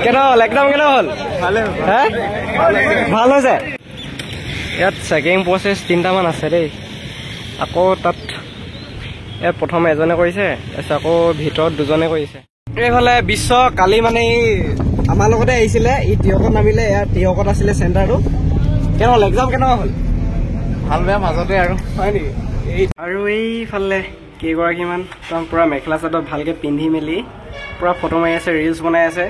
কেনে হ'ল একদম কেনে হ'ল ভাল হৈছে ইয়াত চেকিং প্ৰচেছ 3টামান আছে দেই আকৌ তাত ইয়াত প্ৰথম এজনে কৰিছে তাৰপিছত আকৌ ভিতৰত দুজনে কৰিছে এইফালে বিশ্ব কালি মানে আমাৰ লগতে আহিছিলে ই তিয়কত নামিলে ইয়াত তিয়কত আছিলে চেণ্টাৰটো কেনে হ'ল এক্সাম কেনেকুৱা হ'ল ভাল বেয়া মাজতে আৰু হয় নেকি আৰু এইফালে কেইগৰাকীমান একদম পূৰা মেখেলা চাদৰ ভালকৈ পিন্ধি মেলি পূৰা ফটো মাৰি আছে ৰিলছ বনাই আছে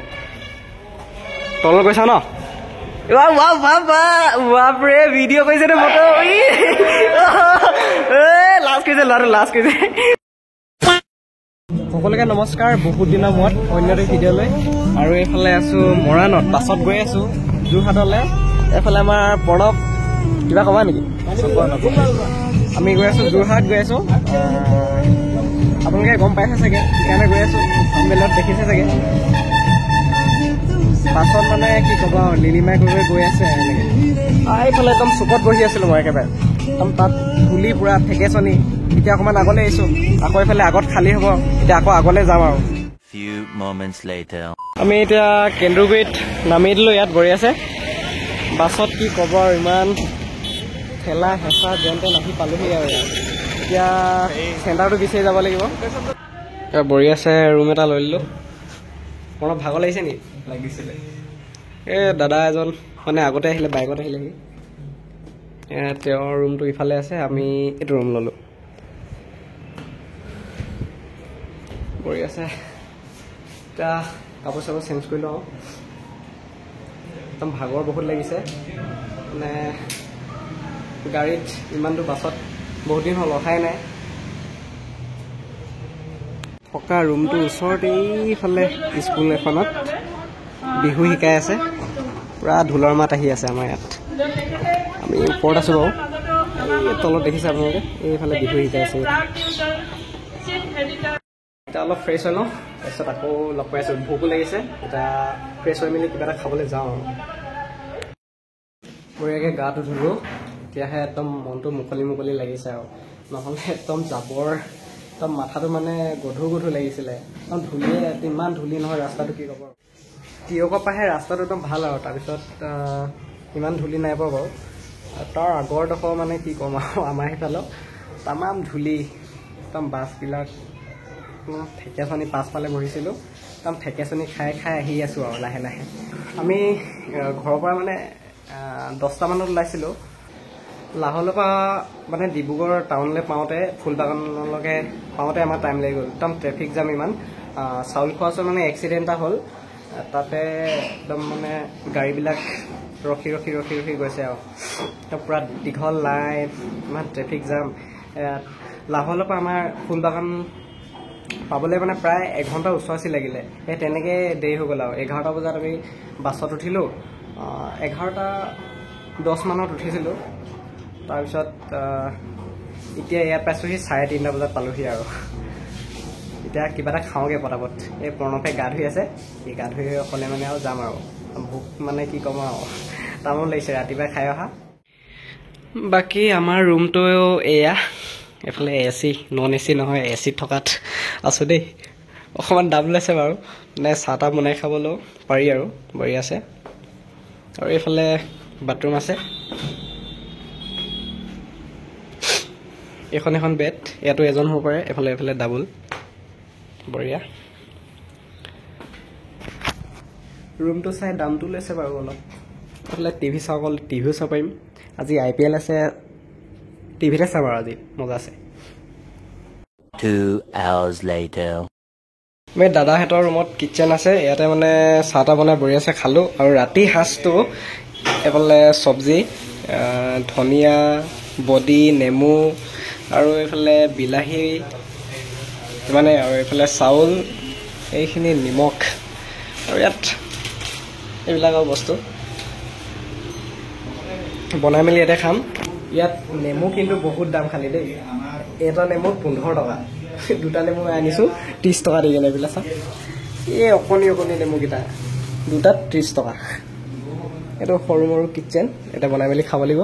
তল গৈছা ন বাপৰে ভিডিঅ' কৰিছে দে ফটো লাষ্ট কৰিছে ল'ৰাটো লাষ্ট কৰিছে সকলোকে নমস্কাৰ বহুত দিনৰ মূৰত অন্য এটা ভিডিঅ'লৈ আৰু এইফালে আছো মৰাণত বাছত গৈ আছো যোৰহাটলৈ এইফালে আমাৰ প্ৰণৱ কিবা ক'বা নেকি আমি গৈ আছো যোৰহাট গৈ আছো আপোনালোকে গম পাইছে চাগে সেইকাৰণে গৈ আছো মোবাইলত দেখিছে চাগে বাছত মানে কি ক'ব লিলিমাই গৈ আছে এনেকৈ এইফালে একদম চুকত বহি আছিলোঁ মই একেবাৰে একদম তাত ধূলি পূৰা ঠেকেচনি এতিয়া অকণমান আগলৈ আহিছোঁ আকৌ এইফালে আগত খালী হ'ব এতিয়া আকৌ আগলৈ যাম আৰু আমি এতিয়া কেন্দুগুৰিত নামি দিলোঁ ইয়াত বহি আছে বাছত কি ক'ব আৰু ইমান ঠেলা হেঁচা যেনতে নাহি পালোহি আৰু এতিয়া চেণ্টাৰটো বিচাৰি যাব লাগিব এতিয়া বহি আছে ৰুম এটা লৈ লিলোঁ অলপ ভাগৰ লাগিছে নেকি লাগিছিলে এই দাদা এজন মানে আগতে আহিলে বাইকত আহিলেহি তেওঁৰ ৰুমটো ইফালে আছে আমি এইটো ৰুম ল'লোঁ বহি আছে এতিয়া কাপোৰ চাপোৰ চেঞ্জ কৰি লওঁ একদম ভাগৰ বহুত লাগিছে মানে গাড়ীত ইমানটো বাছত বহুত দিন হ'ল অহাই নাই থকা ৰুমটোৰ ওচৰতে এইফালে স্কুল এখনত বিহু শিকাই আছে পূৰা ঢোলৰ মাত আহি আছে আমাৰ ইয়াত আমি ওপৰত আছোঁ বাৰু এই তলত দেখিছে আপোনালোকে এইফালে বিহু শিকাই আছে এতিয়া অলপ ফ্ৰেছ হৈ লওঁ তাৰপিছত আকৌ লগ পাই আছোঁ ভোকো লাগিছে এতিয়া ফ্ৰেছ হৈ মেলি কিবা এটা খাবলৈ যাওঁ আৰু বঢ়িয়াকৈ গাটো ধুলোঁ এতিয়াহে একদম মনটো মুকলি লাগিছে আৰু নহ'লে একদম জাবৰ একদম মাথাটো মানে গধুৰ লাগিছিলে একদম ধূলিয়ে ইমান ধূলি নহয় ৰাস্তাটো কি ক'ব তিয়কৰ পৰাহে ৰাস্তাটো একদম ভাল আৰু তাৰপিছত ইমান ধূলি নাই পোৱা বাৰু তাৰ আগৰডোখৰ মানে কি ক'ম আৰু আমাৰ সেইফালেও তামাম ধূলি একদম বাছবিলাক ঠেকেচনি পাছফালে বহিছিলোঁ একদম ঠেকেচনি খাই আহি আছোঁ আৰু লাহে আমি ঘৰৰ পৰা মানে 10টামানত ওলাইছিলোঁ লাহোৰৰ পৰা মানে ডিব্ৰুগড় টাউনলৈ পাওঁতে ফুলবাগানলৈকে পাওঁতে আমাৰ টাইম লাগি গ'ল একদম ট্ৰেফিক জাম ইমান চাউল খোৱা ওচৰত মানে এক্সিডেণ্ট এটা হ'ল তাতে একদম মানে গাড়ীবিলাক ৰখি গৈছে আৰু পূৰা দীঘল লাইন ইমান ট্ৰেফিক জাম লাহোৰৰ পৰা আমাৰ ফুলবাগান পাবলৈ মানে প্ৰায় 1 ঘণ্টা ওচৰা-ওচৰি লাগিলে সেই তেনেকৈ দেৰি হৈ গ'ল আৰু 11টা বজাত আমি বাছত উঠিলোঁ 11:10 মানত উঠিছিলোঁ তাৰপিছত এতিয়া ইয়াত পাইছোঁহি 3:30 বজাত পালোহি আৰু এতিয়া কিবা এটা খাওঁগৈ পটাপট এই প্ৰণৱে গা ধুই আছে এই গা ধুই হ'লে মানে আৰু যাম আৰু ভোক মানে কি ক'ম আৰু তামোল লাগিছে ৰাতিপুৱাই খাই অহা বাকী আমাৰ ৰুমটো এয়া এইফালে AC নন AC নহয় ACত থকাত আছোঁ দেই অকণমান দাম লৈছে বাৰু মানে চাহ তাহ বনাই খাবলৈও পাৰি আৰু বঢ়িয়া আছে আৰু এইফালে বাথৰুম আছে এখন বেড ইয়াতো এজন হ'ব পাৰে এইফালে ডাবল বঢ়িয়া ৰুমটো চাই দামটো লৈছে বাৰু অলপ এইফালে টিভি টিভিও চাব পাৰিম আজি IPL আছে টিভিতে চাম আৰু আজি মজা আছে 2 hours later মই দাদাহঁতৰ ৰুমত কিটচেন আছে ইয়াতে মানে চাহ তাহ বনাই বঢ়িয়া আছে খালোঁ আৰু ৰাতি সাঁজটো এইফালে চব্জি ধনিয়া বডি নেমু আৰু এইফালে বিলাহী মানে আৰু এইফালে চাউল এইখিনি নিমখ আৰু ইয়াত এইবিলাক বস্তু বনাই মেলি ইয়াতে খাম ইয়াত নেমু কিন্তু বহুত দাম খালি দেই এটা নেমু 15 টকা দুটা নেমু আনিছোঁ 30 টকা দি কিনে এইবিলাক চাওক এই অকণি নেমুকেইটা দুটাত 30 টকা এইটো সৰু মৰু কিটচেন এটা বনাই মেলি খাব লাগিব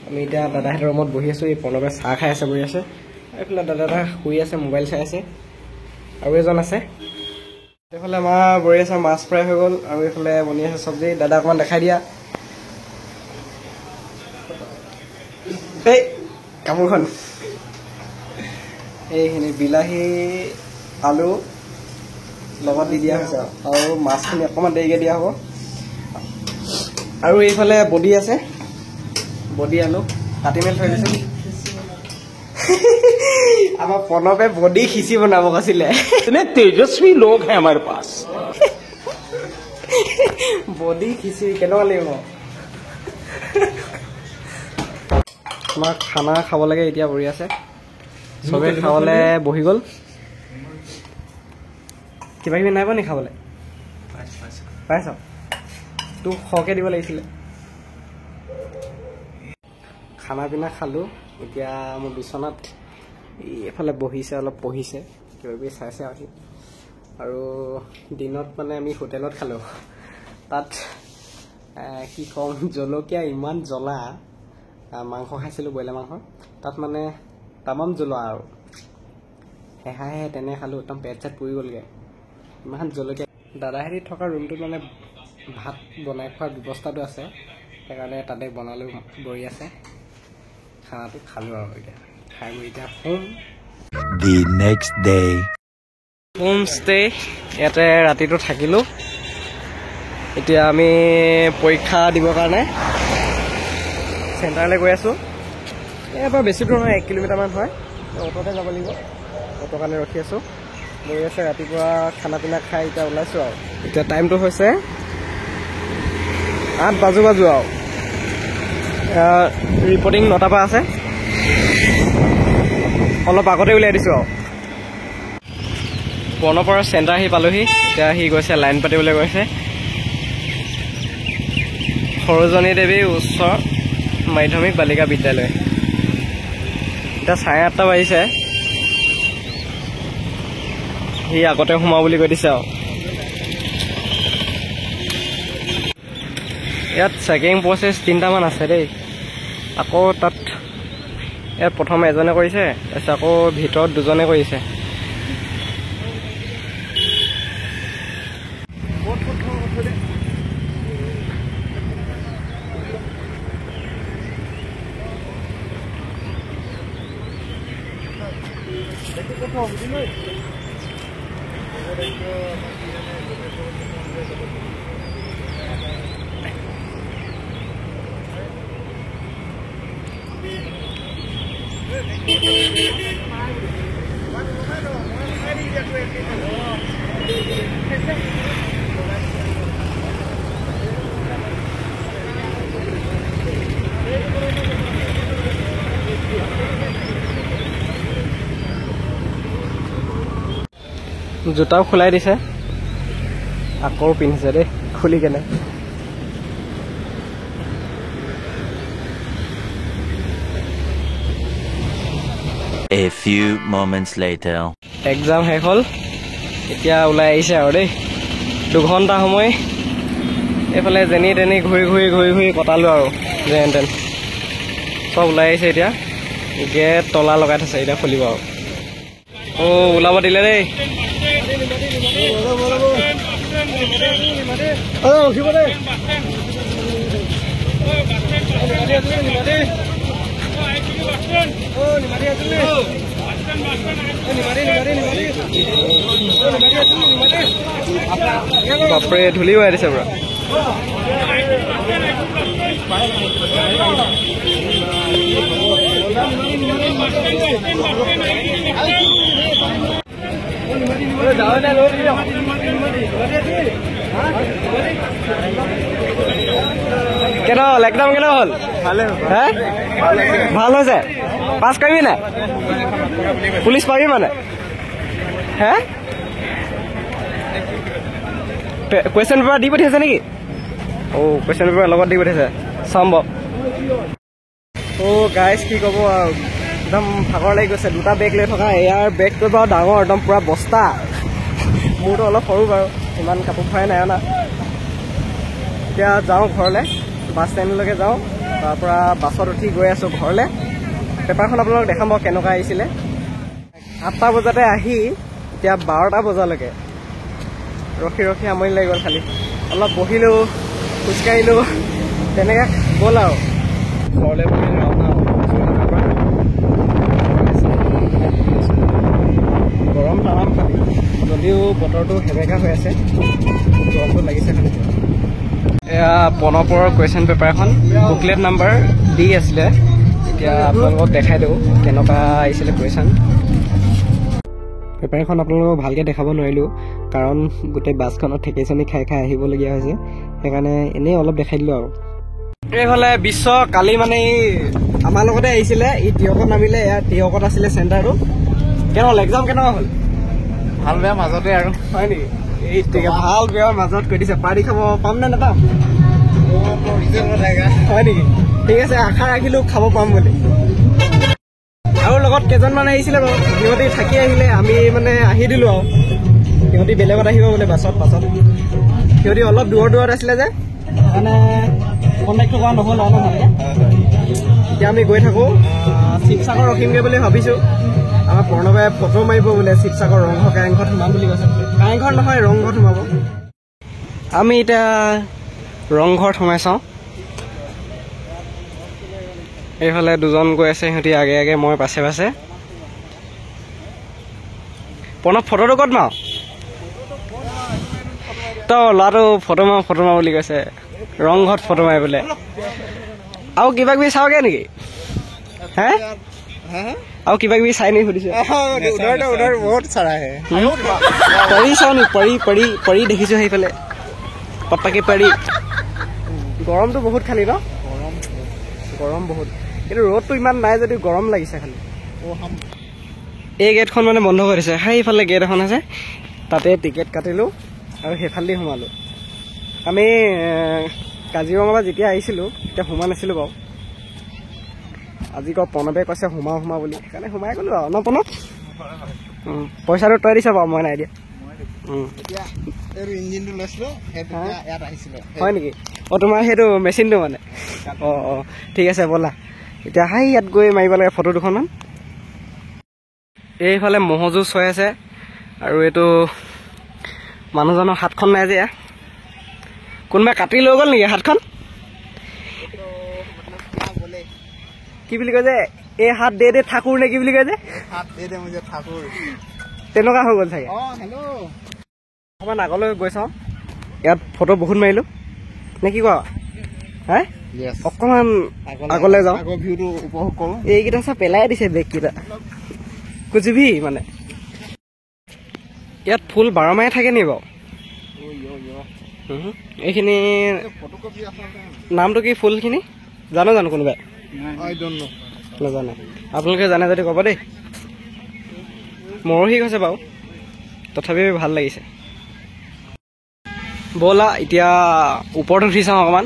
আমি এতিয়া দাদাহঁতৰ ৰুমত বহি আছোঁ এই প্ৰণৱে চাহ খাই আছে বহি আছে এইফালে দাদা শুই আছে মোবাইল চাই আছে আৰু এজন আছে। এইফালে আমাৰ বহি আছে, মাছ ফ্ৰাই হৈ গ'ল, আৰু এইফালে বনি আছে চব্জি। দাদা অকণমান দেখাই দিয়া। এই কাপোৰখন এইখিনি বিলাহী আলু লগত দি দিয়া হৈছে, আৰু মাছখিনি অকণমান দেৰিকৈ দিয়া হ'ব। আৰু এইফালে বডি আছে, বডি আলু কাটি মেলি থৈ দিছোঁ। আমাৰ প্ৰণৱে বডি খিচি বনাব কৈছিলে। तेजस्वी लोग हैं हमारे पास। বডি খিচি কেনেকুৱা লাগিব? আমাৰ খানা খাব লাগে, এতিয়া বহি আছে চবে খাবলৈ বহি গ'ল। কিবা কিবি নাই পোৱা নি খাবলৈ? পাইছ? তোক সৰহকৈ দিব লাগিছিলে। খানা পিনা খালোঁ, এতিয়া মোৰ বিচনাত এইফালে বহিছে, অলপ পঢ়িছে, কিবা কিবি চাইছে আহি। আৰু দিনত মানে আমি হোটেলত খালোঁ, তাত কি ক'ম, জলকীয়া ইমান জ্বলা। মাংস খাইছিলোঁ, ব্ৰইলাৰ মাংস, তাত মানে তামাম জ্বলা আৰু হেহাহে তেনে খালোঁ, একদম পেট চেট পুৰি গ'লগৈ, ইমান জলকীয়া। দাদাহেঁতি থকা ৰুমটোত মানে ভাত বনাই খোৱাৰ ব্যৱস্থাটো আছে, সেইকাৰণে তাতে বনালোঁ, বহি আছে। খানাটো খালোঁ আৰু এতিয়া খাই বৈ এতিয়া home. The next day. Home stay ইয়াতে ৰাতিটো থাকিলোঁ। এতিয়া আমি পৰীক্ষা দিবৰ কাৰণে চেণ্টাৰলৈ গৈ আছোঁ। ইয়াৰ পৰা বেছি দূৰ নহয়, 1 কিলোমিটাৰমান হয়। অ'টতে যাব লাগিব, অ'টোৰ কাৰণে ৰখি আছোঁ। বহি আছে, ৰাতিপুৱা খানা পিনা খাই এতিয়া ওলাইছোঁ আৰু। এতিয়া টাইমটো হৈছে 8 বাজো আৰু ৰিপৰ্টিং 9টাৰ পৰা আছে, অলপ আগতে উলিয়াই দিছোঁ আৰু। প্ৰণৱৰ চেণ্টাৰ আহি পালোহি, এতিয়া সি গৈছে লাইন পাতিবলৈ গৈছে। সৰোজনী দেৱী উচ্চ মাধ্যমিক বালিকা বিদ্যালয়। এতিয়া 8:30 বাজিছে, সি আগতে সোমাওঁ বুলি কৈ দিছে আৰু। ইয়াত চেকিং প্ৰচেছ 3টামান আছে দেই। আকৌ তাত ইয়াত প্ৰথম এজনে কৰিছে, তাৰপিছত আকৌ ভিতৰত 2জনে কৰিছে। জোতাও খোলাই দিছে, আকৌ পিন্ধিছে দেই খুলি কেনে। A few moments later. Exam শেষ হ'ল, এতিয়া ওলাই আহিছে আৰু দেই। 2 ঘণ্টা সময় এইফালে যেনি তেনি ঘূৰি ঘূৰি কটালোঁ আৰু যেন তেন। চব ওলাই আহিছে এতিয়া, গেট তলা লগাই থৈছে, এতিয়া খুলিব আৰু। অ' ওলাব দিলে দেই। বাপৰে ধূলি হৈ দিছে পুৰা। কেনে হ'ল একদম, কেনে হ'ল? হে ভাল হৈছে? পাছ কৰিবি নাই? পুলিচ পাবি মানে? হে কুৱেশ্যন পেপাৰ দি পঠিয়াইছে নেকি? অ' কুৱেশ্যন পেপাৰ লগত দি পঠিয়াইছে, চাম বাৰু। অ' গাইজ কি ক'ব আৰু, একদম ভাগৰ লাগি গৈছে। 2টা বেগ লৈ থকা, এয়াৰ বেগটো বাৰু ডাঙৰ, একদম পূৰা বস্তা। মোৰতো অলপ সৰু বাৰু, ইমান কাপোৰ ভৰাই নাই অনা। এতিয়া যাওঁ ঘৰলৈ, বাছ ষ্টেণ্ডলৈকে যাওঁ, তাৰপৰা বাছত উঠি গৈ আছোঁ ঘৰলৈ। পেপাৰখন আপোনালোকক দেখাম বাৰু কেনেকুৱা আহিছিলে। 8টা বজাতে আহি এতিয়া 12টা বজালৈকে ৰখি ৰখি আমনি লাগি গ'ল খালি অলপ বহিলোঁ খোজকাঢ়িলোঁ তেনেকৈ গ'ল আৰু ঘৰলৈ বুলি ৰাওনা গৰম তামাম খালি যদিও বতৰটো সেমেকা হৈ আছে গৰমটো লাগিছে খালি এয়া প্ৰণৱৰ কুৱেশ্যন পেপাৰ এখন বুকলেট নাম্বাৰ D আছিলে এতিয়া আপোনালোকক দেখাই দিওঁ কেনেকুৱা আহিছিলে কুৱেশ্যন পেপাৰখন আপোনালোকক ভালকৈ দেখাব নোৱাৰিলোঁ কাৰণ গোটেই বাছখনত ঠেকেচনি খাই খাই আহিবলগীয়া হৈছে সেইকাৰণে এনেই অলপ দেখাই দিলোঁ আৰু এইফালে বিশ্ব কালি মানে আমাৰ লগতে আহিছিলে ই টিয়কত নামিলে এয়া টিয়কত আছিলে চেণ্টাৰটো কেনেকুৱা হ'ল এক্সাম কেনেকুৱা হ'ল ভাল বেয়া মাজতে আৰু হয় নেকি এই ভাল বেয়াৰ মাজত কৈ দিছে পাৰ্টি খাব পাম নে নাপাম হয় নেকি ঠিক আছে আশা ৰাখিলোঁ খাব পাম বুলি আৰু লগত কেইজনমান আহিছিলে বাৰু সিহঁতি থাকি আহিলে আমি মানে আহি দিলোঁ আৰু সিহঁতি বেলেগত আহিব বোলে পাছত সিহঁতি অলপ দূৰত আছিলে যে সেইকাৰণে কণ্টেক্টটো কৰা নহ'ল আৰু ভালকৈ এতিয়া আমি গৈ থাকোঁ শিৱসাগৰ ৰখিমগৈ বুলি ভাবিছোঁ আমাৰ প্ৰণৱে ফটো মাৰিব বোলে শিৱসাগৰ ৰংঘৰ কাৰেংঘৰত সোমাম বুলি কৈছে কাৰেংঘৰ নহয় ৰংঘৰত সোমাব আমি এতিয়া ৰংঘৰত সোমাই চাওঁ এইফালে দুজন গৈ আছে সিহঁতি আগে আগে মই পাছে পাছে প্ৰণৱ ফটোটো ক'ত মাৰো তই ল'ৰাটো ফটো মাৰো বুলি কৈছে ৰংঘৰত ফটো মাৰি বোলে আৰু কিবা কিবি চাওঁগৈ নেকি হে আৰু কিবা কিবি চাই নি সুধিছে বহুত চাৰা হে পৰি চাওঁ নি পৰি দেখিছোঁ সেইফালে পাপাকে পাৰি গৰমটো বহুত খালি ন গৰম বহুত কিন্তু ৰ'দটো ইমান নাই যদি গৰম লাগিছে খালি এই গেটখন মানে বন্ধ কৰি দিছে সেইফালে গেট এখন আছে তাতে টিকেট কাটিলোঁ আৰু সেইফালেদি সোমালোঁ আমি কাজিৰঙাৰ পৰা যেতিয়া আহিছিলোঁ তেতিয়া সোমোৱা নাছিলোঁ বাৰু আজি প্ৰণৱে কৈছে সোমা বুলি সেইকাৰণে সোমাই গ'লোঁ আৰু ন প্ৰণৱ পইচাটো তই দিছ বাৰু মই নাই দিয়া ইঞ্জিনটো লৈছিলোঁ ইয়াত আহিছিলোঁ হয় নেকি তোমাৰ সেইটো মেচিনটো মানে ঠিক আছে ব'লা এতিয়া ইয়াত গৈ মাৰিব লাগে ফটো দুখনমান এইফালে ম'হযুঁজ হৈ আছে আৰু এইটো মানুহজনৰ হাতখন নাই যে কোনোবাই কাটি লৈ গ'ল নেকি হাতখন কি বুলি কয় যে এই হাত দে ঠাকুৰ নে কি বুলি কয় যে তেনেকুৱা হৈ গ'ল চাগে অকণমান আগলৈ গৈ চাওঁ ইয়াত ফটো বহুত মাৰিলোঁ নে কি কোৱা হে অকণমান আগলৈ যাওঁ ভিউটো উপভোগ কৰোঁ এইকেইটা চব পেলাই দিছে বেগকেইটা কুজিবি মানে ইয়াত ফুল 12 মাহে থাকে নি বাৰু এইখিনি নামটো কি ফুলখিনি জানো কোনোবাই নাজানে আপোনালোকে জানে যদি ক'ব দেই মৰহি গৈছে বাৰু তথাপি ভাল লাগিছে ব'লা এতিয়া ওপৰত উঠি চাওঁ অকণমান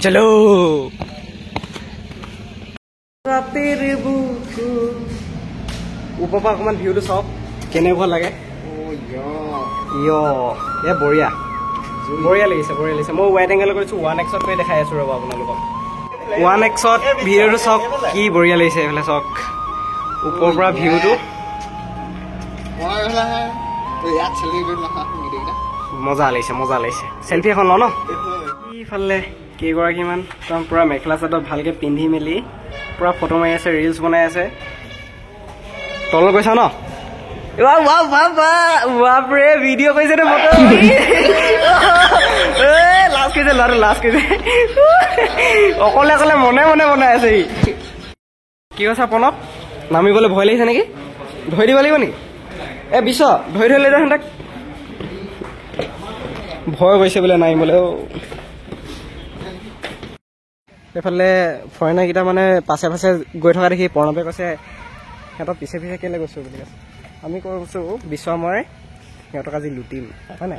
চলো ৰাতিৰ বুকু ওপৰৰ পৰা অকণমান ভিউটো চাওক কেনেকুৱা লাগে বঢ়িয়া লাগিছে মই ৱাইড এংগেল কৰিছোঁ 1x কৰি দেখাই আছোঁ ৰ'ব আপোনালোকক 1x ভিডিঅ'টো চাওক কি বঢ়িয়া লাগিছে এইফালে চাওক ওপৰৰ পৰা ভিউটো মজা লাগিছে চেল্ফি এখন লওঁ ন ইফালে কেইগৰাকীমান একদম পূৰা মেখেলা চাদৰ ভালকৈ পিন্ধি মেলি পূৰা ফটো মাৰি আছে ৰিলচ বনাই আছে তলত গৈছা ন বাপৰে ভিডিঅ' কৰিছে দে ফটো লাষ্ট কৰিছে ল'ৰাটো লাষ্ট কৰিছে অকলে মনে বনাই আছে সি কি কৈছা প্ৰণৱ নামিবলৈ ভয় লাগিছে নেকি ধৰি দিব লাগিব নেকি বিশ্ব ধৰি লৈ যা সিহঁতক ভয় কৰিছে বোলে নামিবলৈ এইফালে ফৰেনাৰকেইটা মানে পাছে গৈ থকা দেখি প্ৰণৱে কৈছে সিহঁতক পিছে কেলৈ গৈছোঁ বুলি কৈছে আমি কৈছোঁ বিশ্ব মই সিহঁতক আজি লুটিম হয় নাই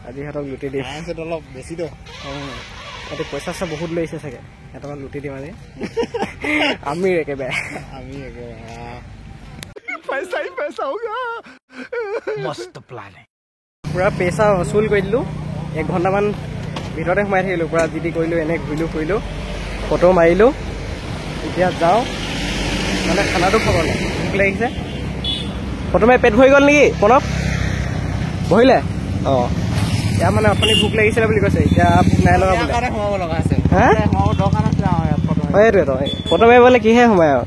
আজি সিহঁতক লুটি দিম অলপ বেছিতো সিহঁতে পইচা বহুত লৈছে চাগে সিহঁতক লুটি দিম আজি আমি একেবাৰে পুৰা পইচা वसूल কৰি দিলোঁ 1 ঘণ্টামান ভিতৰতে সোমাই থাকিলোঁ পুৰা যি কৰিলোঁ এনে ঘূৰিলোঁ ফুৰিলোঁ ফটো মাৰিলোঁ এতিয়া যাওঁ মানে খানাটো খাবলৈ ভোক লাগিছে প্ৰথমে পেট ভৰি গ'ল নেকি প্ৰণৱ বহিলে অঁ এতিয়া মানে অথনি ভোক লাগিছিলে বুলি কৈছে এতিয়া ভোক নাই লগা বোলে সোমাব লগা আছে হা সোমাব দৰকাৰ নাছিলে সেইটোৱেতো প্ৰথমে বোলে কিহে সোমাই আৰু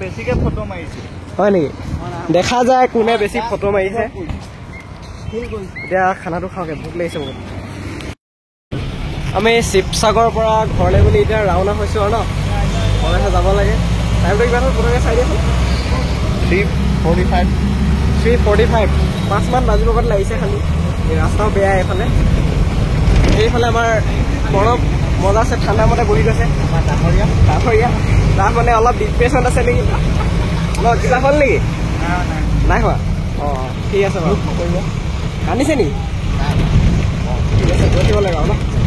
বেছিকে ফটো মাৰিছে হয় নেকি দেখা যায় কোনে বেছি ফটো মাৰিছে এতিয়া খানাটো খাওঁগে ভোক লাগিছে বহুত আমি শিৱসাগৰৰ পৰা ঘৰলৈ বুলি এতিয়া ৰাওনা হৈছোঁ আৰু ন ঘৰলৈ যাব লাগে টাইমটো কিমান হ'ল প্ৰথমে চাই দিয়াচোন 3:45 5মান বাজিব ক'ত লাগিছে খালি ৰাস্তাও বেয়া এইফালে এইফালে আমাৰ প্ৰণৱ মজা আছে ঠাণ্ডা মতে বহি গৈছে ডাঙৰীয়া তাৰ মানে অলপ ডিপ্ৰেশ্যন আছে নেকি ন কিবা হ'ল নেকি নাই হোৱা অঁ ঠিক আছে বাৰু কান্দিছে নেকি ঠিক আছে গৈ থাকিব লাগে আৰু ন